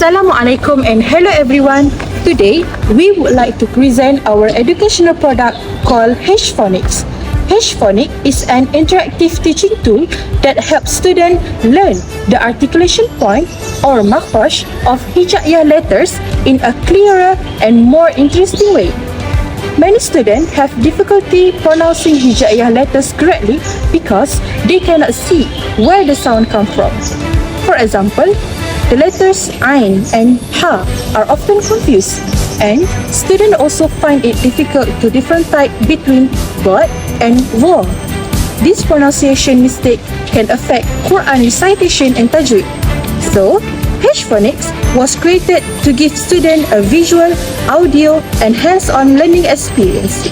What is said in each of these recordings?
Assalamualaikum and hello everyone. Today, we would like to present our educational product called H-Phonics. H-Phonics is an interactive teaching tool that helps students learn the articulation point or makhraj of hijaiyah letters in a clearer and more interesting way. Many students have difficulty pronouncing hijaiyah letters correctly because they cannot see where the sound comes from. For example, the letters Ain and Ha are often confused, and students also find it difficult to differentiate between God and Wa. This pronunciation mistake can affect Quran recitation and tajweed. So, H-Phonics was created to give students a visual, audio, and hands-on learning experience.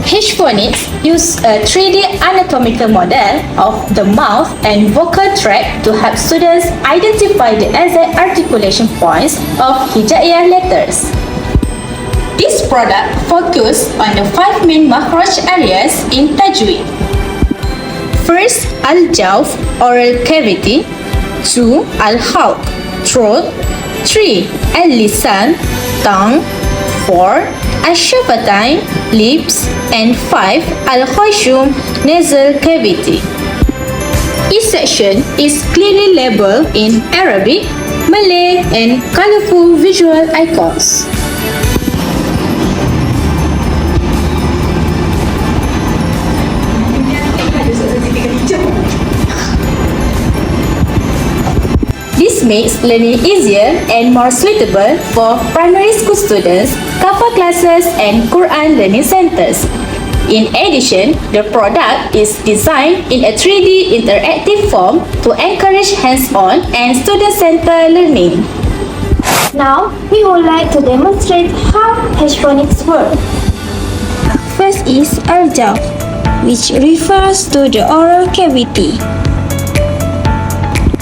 H-Phonics use a 3D anatomical model of the mouth and vocal tract to help students identify the exact articulation points of hijaiyah letters. This product focuses on the 5 main makhraj areas in tajweed. First, al-jawf, oral cavity. 2, al-halq, throat. 3, al-lisan, tongue. 4, al-shafatain, lips. And 5, al-khayshum, nasal cavity. Each section is clearly labeled in Arabic, Malay, and colorful visual icons. This makes learning easier and more suitable for primary school students, cover classes, and Quran learning centers. In addition, the product is designed in a 3D interactive form to encourage hands-on and student-centered learning. Now, we would like to demonstrate how H-Phonics work. First is al-jawf, which refers to the oral cavity.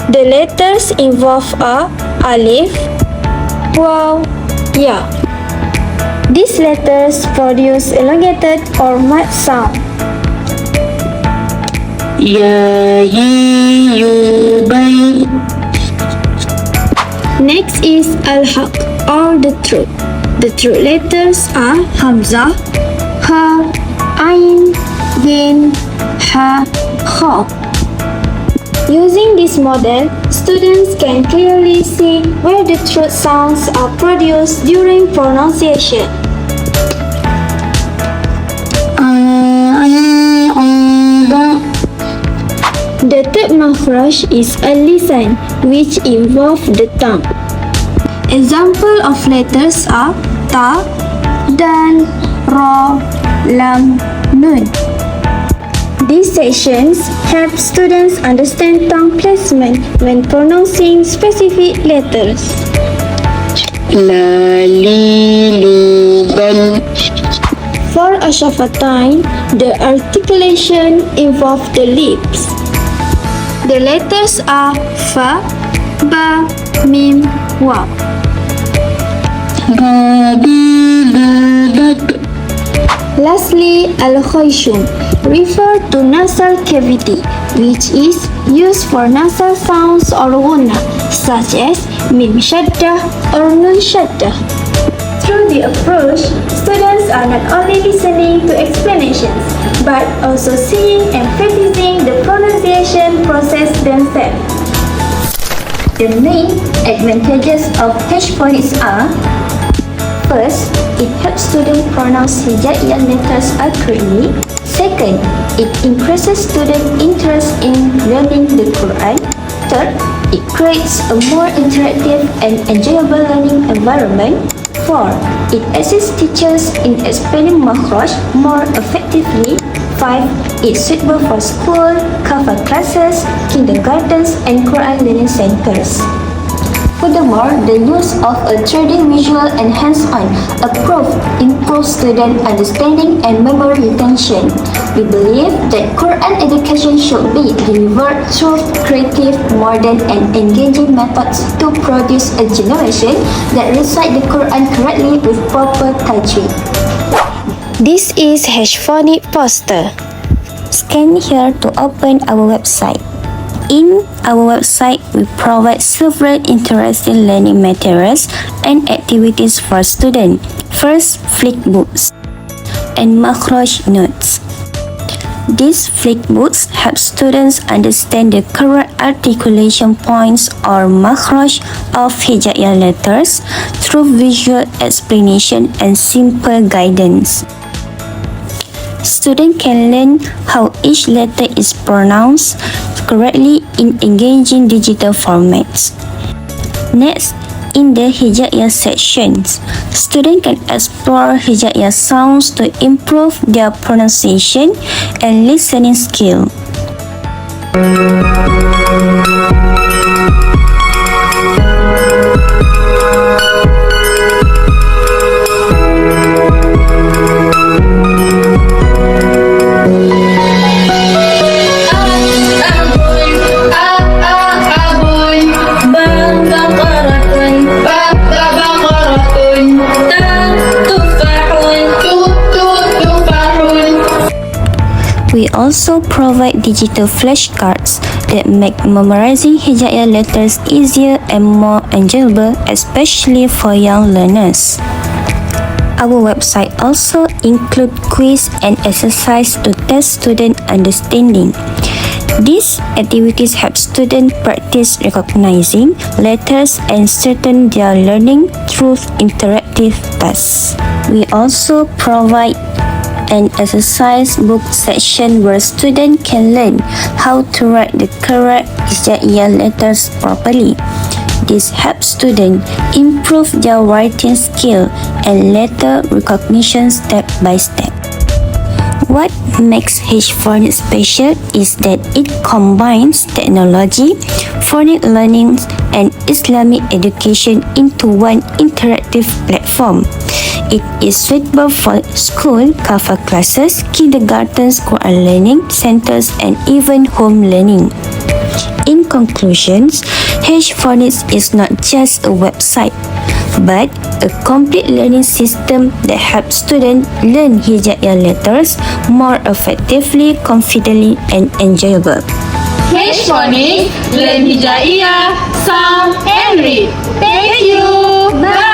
The letters involve are alif, waw, ya. These letters produce elongated or mud sound. Ya, yi, yu, bai. Next is al-haq or the throat. The throat letters are hamzah, ha, ain, ghin, ha, kha. Using this model, students can clearly see where the throat sounds are produced during pronunciation. The third makhraj is al-lisan, which involves the tongue. Example of letters are ta, dal, ra, lam, nun. These sections help students understand tongue placement when pronouncing specific letters. La, li, lu, bal. For a shafatain, the articulation involves the lips. The letters are fa, ba, mim, wa. Ba, bi, lu, bak. Lastly, al-khayshum refer to nasal cavity, which is used for nasal sounds or ghunna, such as mim shaddah or nun shaddah. Through the approach, students are not only listening to explanations, but also seeing and practicing the pronunciation process themselves. The main advantages of H-Phonics are: first, it helps students pronounce hijaiyah letters accurately. Second, it increases student interest in learning the Quran. Third, it creates a more interactive and enjoyable learning environment. 4. It assists teachers in explaining makhraj more effectively. 5. It's suitable for school, cover classes, kindergartens, and Quran learning centers. Furthermore, the use of a 3D visual and hands-on approach improves student understanding and memory retention. We believe that Quran education should be delivered through creative, modern, and engaging methods to produce a generation that recite the Quran correctly with proper tajweed. This is H-Phonics poster. Scan here to open our website. In our website, we provide several interesting learning materials and activities for students. First, flickbooks and makhraj notes. These flickbooks help students understand the correct articulation points or makhraj of hijaiyah letters through visual explanation and simple guidance. Students can learn how each letter is pronounced correctly in engaging digital formats. Next, in the hijaiyah sections, students can explore hijaiyah sounds to improve their pronunciation and listening skill. We also provide digital flashcards that make memorizing hijaiyah letters easier and more enjoyable, especially for young learners. Our website also includes quiz and exercise to test student understanding. These activities help students practice recognizing letters and strengthen their learning through interactive tasks. We also provide an exercise book section where students can learn how to write the correct hijaiyah letters properly. This helps students improve their writing skill and letter recognition step by step. What makes H-Phonics special is that it combines technology, phonics learning, and Islamic education into one interactive platform. It is suitable for school cover classes, kindergartens, Quran learning centers, and even home learning. In conclusions, H-Phonics is not just a website, but a complete learning system that helps students learn hijaiyah letters more effectively, confidently, and enjoyable. H-Phonics, learn hijaiyah, sound, and read. Thank you. Bye.